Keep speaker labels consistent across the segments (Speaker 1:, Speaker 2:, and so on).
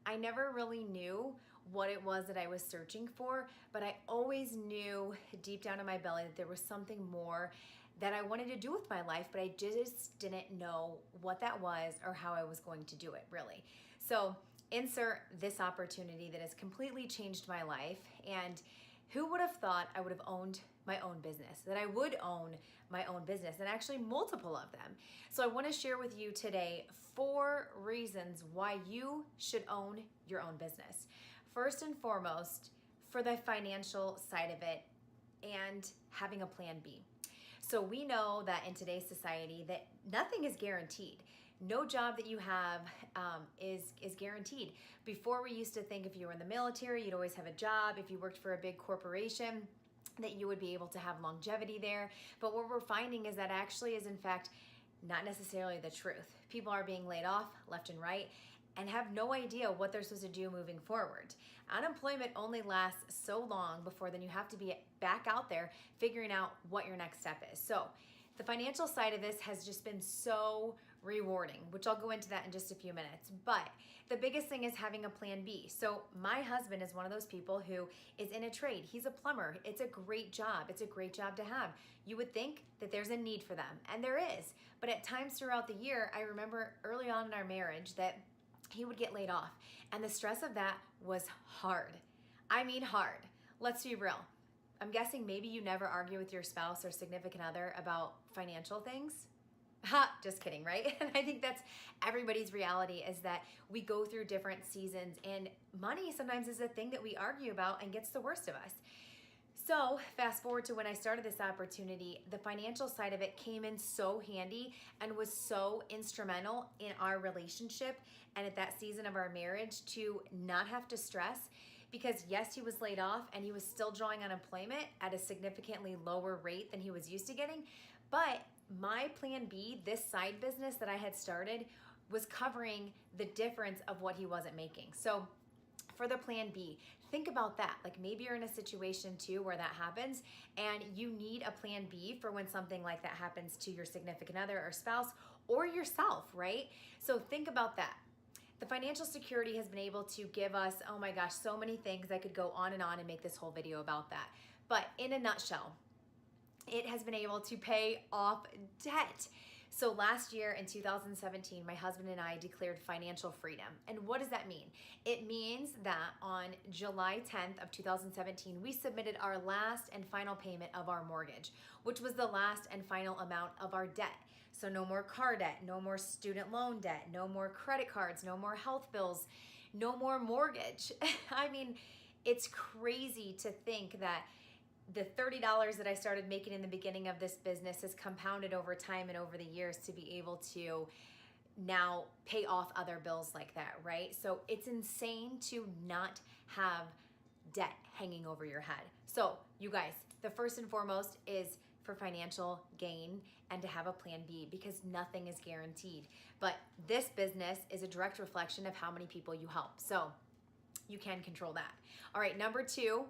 Speaker 1: I never really knew what it was that I was searching for, but I always knew deep down in my belly that there was something more that I wanted to do with my life, but I just didn't know what that was or how I was going to do it, really. So insert this opportunity that has completely changed my life. And who would have thought I would have owned my own business, that I would own my own business, and actually multiple of them. So I want to share with you today 4 reasons why you should own your own business. First and foremost, for the financial side of it and having a plan B. So we know that in today's society that nothing is guaranteed. No job that you have is guaranteed. Before, we used to think if you were in the military, you'd always have a job. If you worked for a big corporation, that you would be able to have longevity there. But what we're finding is that actually is in fact not necessarily the truth. People are being laid off left and right and have no idea what they're supposed to do moving forward. Unemployment only lasts so long before then you have to be back out there figuring out what your next step is. So the financial side of this has just been so rewarding, which I'll go into that in just a few minutes. But the biggest thing is having a plan B. So my husband is one of those people who is in a trade. He's a plumber. It's a great job. It's a great job to have. You would think that there's a need for them, and there is. But at times throughout the year, I remember early on in our marriage that he would get laid off, and the stress of that was hard. I mean hard. Let's be real. I'm guessing maybe you never argue with your spouse or significant other about financial things. Ha, just kidding, right? And I think that's everybody's reality, is that we go through different seasons, and money sometimes is a thing that we argue about and gets the worst of us. So fast forward to when I started this opportunity, the financial side of it came in so handy and was so instrumental in our relationship and at that season of our marriage to not have to stress. Because yes, he was laid off and he was still drawing unemployment at a significantly lower rate than he was used to getting. But my plan B, this side business that I had started, was covering the difference of what he wasn't making. So for the plan B, think about that. Like maybe you're in a situation too where that happens and you need a plan B for when something like that happens to your significant other or spouse or yourself, right? So think about that. The financial security has been able to give us, oh my gosh, so many things. I could go on and make this whole video about that. But in a nutshell, it has been able to pay off debt. So last year in 2017, my husband and I declared financial freedom. And what does that mean? It means that on July 10th of 2017, we submitted our last and final payment of our mortgage, which was the last and final amount of our debt. So no more car debt, no more student loan debt, no more credit cards, no more health bills, no more mortgage. I mean, it's crazy to think that the $30 that I started making in the beginning of this business has compounded over time and over the years to be able to now pay off other bills like that, right? So it's insane to not have debt hanging over your head. So you guys, the first and foremost is for financial gain and to have a plan B, because nothing is guaranteed. But this business is a direct reflection of how many people you help. So you can control that. All right, number two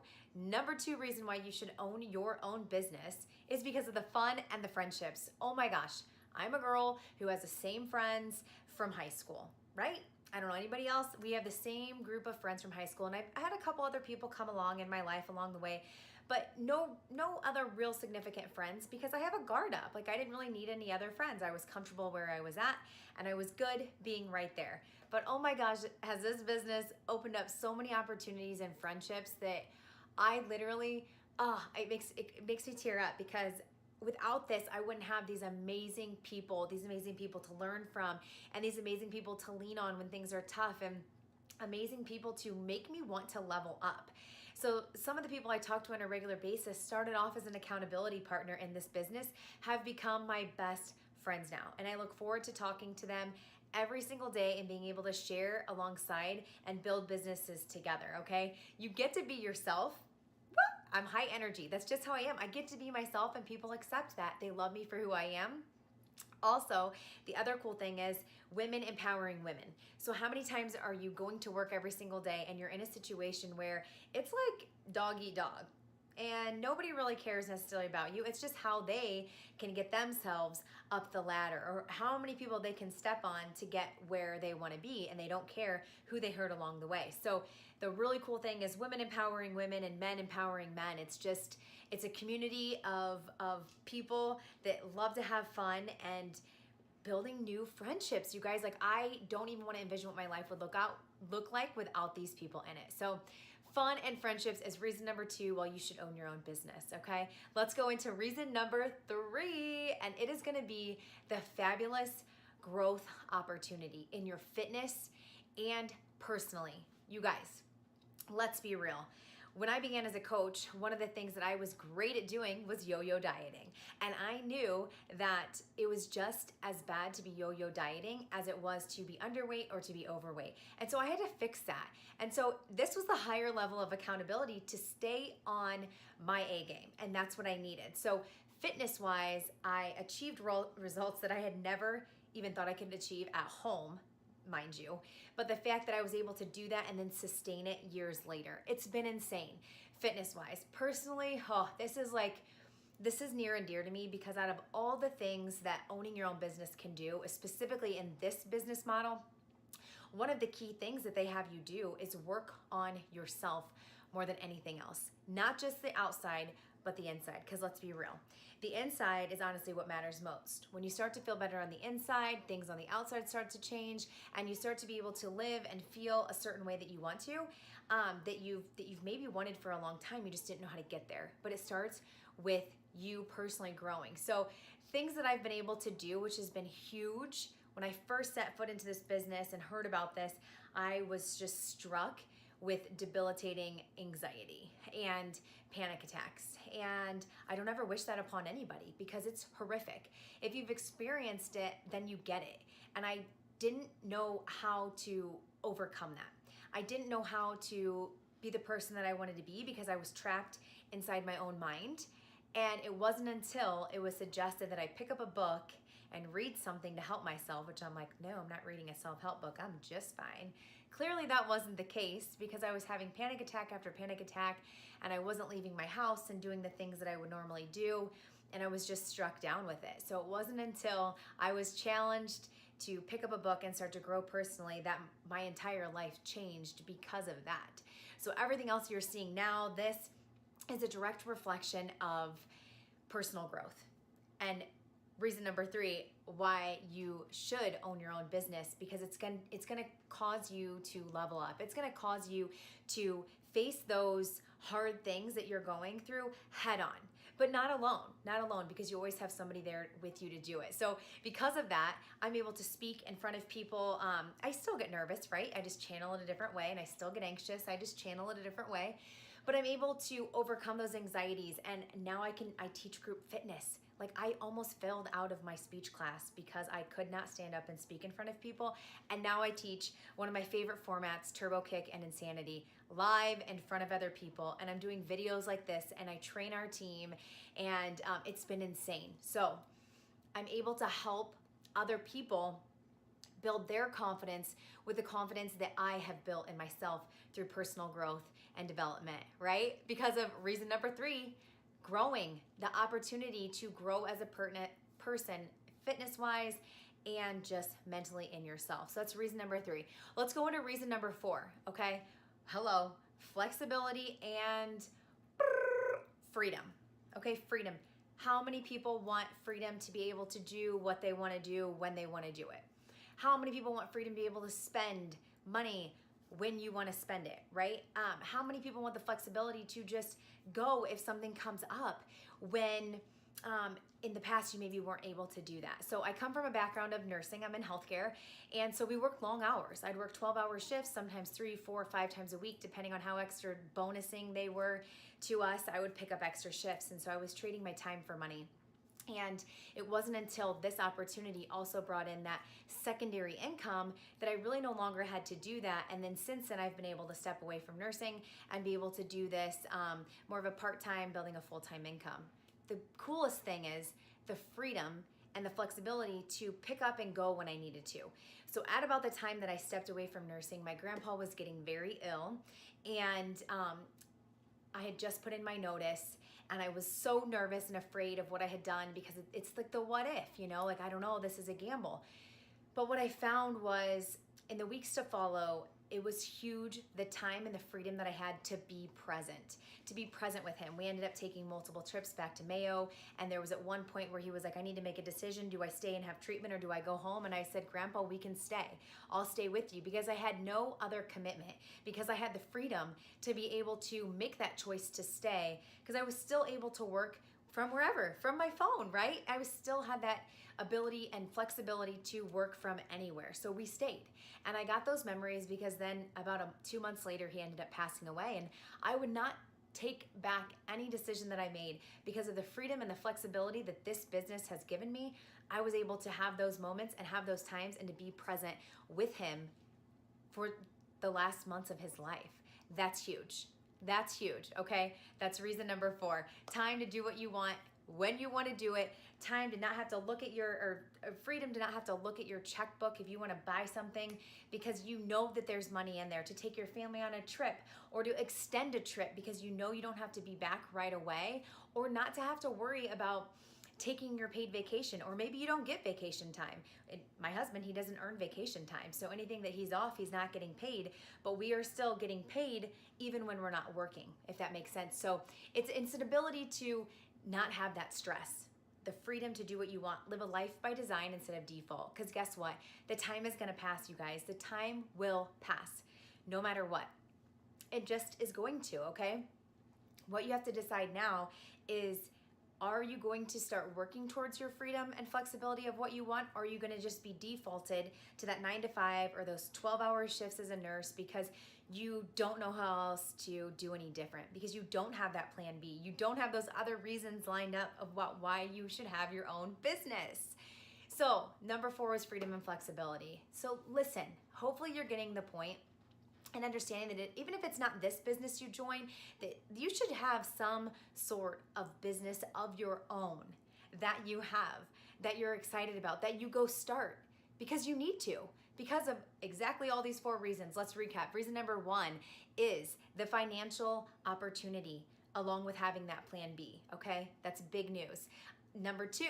Speaker 1: reason why you should own your own business is because of the fun and the friendships. Oh my gosh, I'm a girl who has the same friends from high school, right? I don't know anybody else. We have the same group of friends from high school, and I've had a couple other people come along in my life along the way, but no other real significant friends, because I have a guard up. Like, I didn't really need any other friends. I was comfortable where I was at, and I was good being right there. But oh my gosh, has this business opened up so many opportunities and friendships that I literally, it makes me tear up, because without this, I wouldn't have these amazing people to learn from, and these amazing people to lean on when things are tough, and amazing people to make me want to level up. So some of the people I talk to on a regular basis started off as an accountability partner in this business, have become my best friends now. And I look forward to talking to them every single day and being able to share alongside and build businesses together, okay? You get to be yourself. I'm high energy. That's just how I am. I get to be myself, and people accept that. They love me for who I am. Also, the other cool thing is women empowering women. So how many times are you going to work every single day and you're in a situation where it's like dog eat dog? and nobody really cares necessarily about you. It's just how they can get themselves up the ladder, or how many people they can step on to get where they want to be, and they don't care who they hurt along the way. So the really cool thing is women empowering women and men empowering men. It's a community of people that love to have fun and building new friendships. You guys, like, I don't even want to envision what my life would look like without these people in it. So fun and friendships is reason number 2 why you should own your own business, okay? Let's go into reason number 3, and it is gonna be the fabulous growth opportunity in your fitness and personally. You guys, let's be real. When I began as a coach, one of the things that I was great at doing was yo-yo dieting. And I knew that it was just as bad to be yo-yo dieting as it was to be underweight or to be overweight. And so I had to fix that. And so this was the higher level of accountability to stay on my A game. And that's what I needed. So fitness-wise, I achieved results that I had never even thought I could achieve at home, mind you, but the fact that I was able to do that and then sustain it years later, it's been insane. Fitness wise, personally, this is near and dear to me, because out of all the things that owning your own business can do, specifically in this business model, one of the key things that they have you do is work on yourself more than anything else. Not just the outside, but the inside, because let's be real. The inside is honestly what matters most. When you start to feel better on the inside, things on the outside start to change, and you start to be able to live and feel a certain way that you want to, that you've maybe wanted for a long time. You just didn't know how to get there. But it starts with you personally growing. So things that I've been able to do, which has been huge. When I first set foot into this business and heard about this, I was just struck with debilitating anxiety and panic attacks. And I don't ever wish that upon anybody, because it's horrific. If you've experienced it, then you get it. And I didn't know how to overcome that. I didn't know how to be the person that I wanted to be, because I was trapped inside my own mind. And it wasn't until it was suggested that I pick up a book and read something to help myself, which I'm like, no, I'm not reading a self-help book. I'm just fine. Clearly that wasn't the case, because I was having panic attack after panic attack, and I wasn't leaving my house and doing the things that I would normally do, and I was just struck down with it. So it wasn't until I was challenged to pick up a book and start to grow personally that my entire life changed because of that. So everything else you're seeing now, this is a direct reflection of personal growth. And reason number 3 why you should own your own business, because it's gonna cause you to level up. It's gonna cause you to face those hard things that you're going through head on, but not alone, because you always have somebody there with you to do it. So because of that, I'm able to speak in front of people. I still get nervous, right? I just channel it a different way, and I still get anxious. I just channel it a different way, but I'm able to overcome those anxieties. And now I teach group fitness. Like, I almost failed out of my speech class because I could not stand up and speak in front of people. And now I teach one of my favorite formats, Turbo Kick and Insanity, live in front of other people. And I'm doing videos like this, and I train our team, and it's been insane. So I'm able to help other people build their confidence with the confidence that I have built in myself through personal growth and development, right? Because of reason number 3, growing, the opportunity to grow as a person, fitness-wise, and just mentally in yourself. So that's reason number 3. Let's go into reason number 4, okay? Hello, flexibility and freedom, okay? Freedom. How many people want freedom to be able to do what they want to do when they want to do it? How many people want freedom to be able to spend money when you want to spend it, right? How many people want the flexibility to just go if something comes up when in the past you maybe weren't able to do that? So I come from a background of nursing. I'm in healthcare, and so we work long hours. I'd work 12-hour shifts, sometimes 3, 4, 5 times a week, depending on how extra bonusing they were to us. I would pick up extra shifts, and so I was trading my time for money. And it wasn't until this opportunity also brought in that secondary income that I really no longer had to do that. And then since then, I've been able to step away from nursing and be able to do this more of a part-time, building a full-time income. The coolest thing is the freedom and the flexibility to pick up and go when I needed to. So at about the time that I stepped away from nursing, my grandpa was getting very ill, and I had just put in my notice and I was so nervous and afraid of what I had done because it's like the what if, like, I don't know, this is a gamble. But what I found was in the weeks to follow, it was huge, the time and the freedom that I had to be present with him. We ended up taking multiple trips back to Mayo, and there was at one point where he was like, I need to make a decision. Do I stay and have treatment or do I go home? And I said, Grandpa, we can stay. I'll stay with you, because I had no other commitment, because I had the freedom to be able to make that choice to stay, because I was still able to work from wherever, from my phone, right? I was still had that ability and flexibility to work from anywhere. So we stayed. And I got those memories because then about 2 months later, he ended up passing away. And I would not take back any decision that I made because of the freedom and the flexibility that this business has given me. I was able to have those moments and have those times and to be present with him for the last months of his life. That's huge. That's huge, okay? That's reason number 4. Time to do what you want when you want to do it. Time to not have to look at freedom to not have to look at your checkbook if you want to buy something, because you know that there's money in there to take your family on a trip or to extend a trip because you know you don't have to be back right away, or not to have to worry about taking your paid vacation, or maybe you don't get vacation time. My husband, he doesn't earn vacation time, so anything that he's off, he's not getting paid, but we are still getting paid even when we're not working, if that makes sense. So it's an ability to not have that stress, the freedom to do what you want, live a life by design instead of default. Because guess what? The time is gonna pass, you guys. The time will pass, no matter what. It just is going to, okay? What you have to decide now is, are you going to start working towards your freedom and flexibility of what you want? Or are you gonna just be defaulted to that 9 to 5 or those 12-hour shifts as a nurse because you don't know how else to do any different, because you don't have that plan B. You don't have those other reasons lined up of why you should have your own business. So number 4 is freedom and flexibility. So listen, hopefully you're getting the point and understanding that even if it's not this business you join, that you should have some sort of business of your own that you have, that you're excited about, that you go start because you need to, because of exactly all these 4 reasons. Let's recap. Reason number 1 is the financial opportunity along with having that plan B, okay? That's big news. Number 2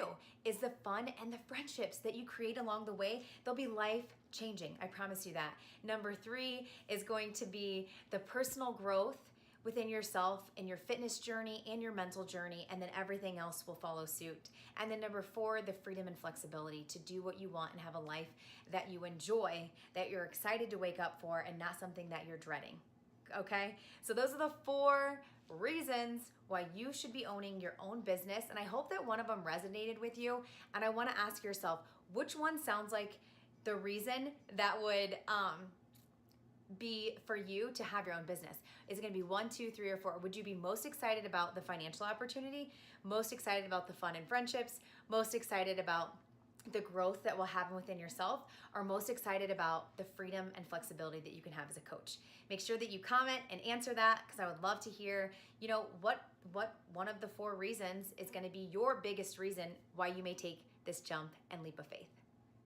Speaker 1: is the fun and the friendships that you create along the way. They'll be life-changing, I promise you that. Number 3 is going to be the personal growth within yourself and your fitness journey and your mental journey, and then everything else will follow suit. And then number 4, the freedom and flexibility to do what you want and have a life that you enjoy, that you're excited to wake up for, and not something that you're dreading, okay? So those are the 4 reasons why you should be owning your own business, and I hope that one of them resonated with you. And I want to ask yourself, which one sounds like the reason that would be for you to have your own business? Is it going to be 1, 2, 3, or 4? Would you be most excited about the financial opportunity, most excited about the fun and friendships, most excited about the growth that will happen within yourself, or most excited about the freedom and flexibility that you can have as a coach? Make sure that you comment and answer that, because I would love to hear, what one of the 4 reasons is going to be your biggest reason why you may take this jump and leap of faith.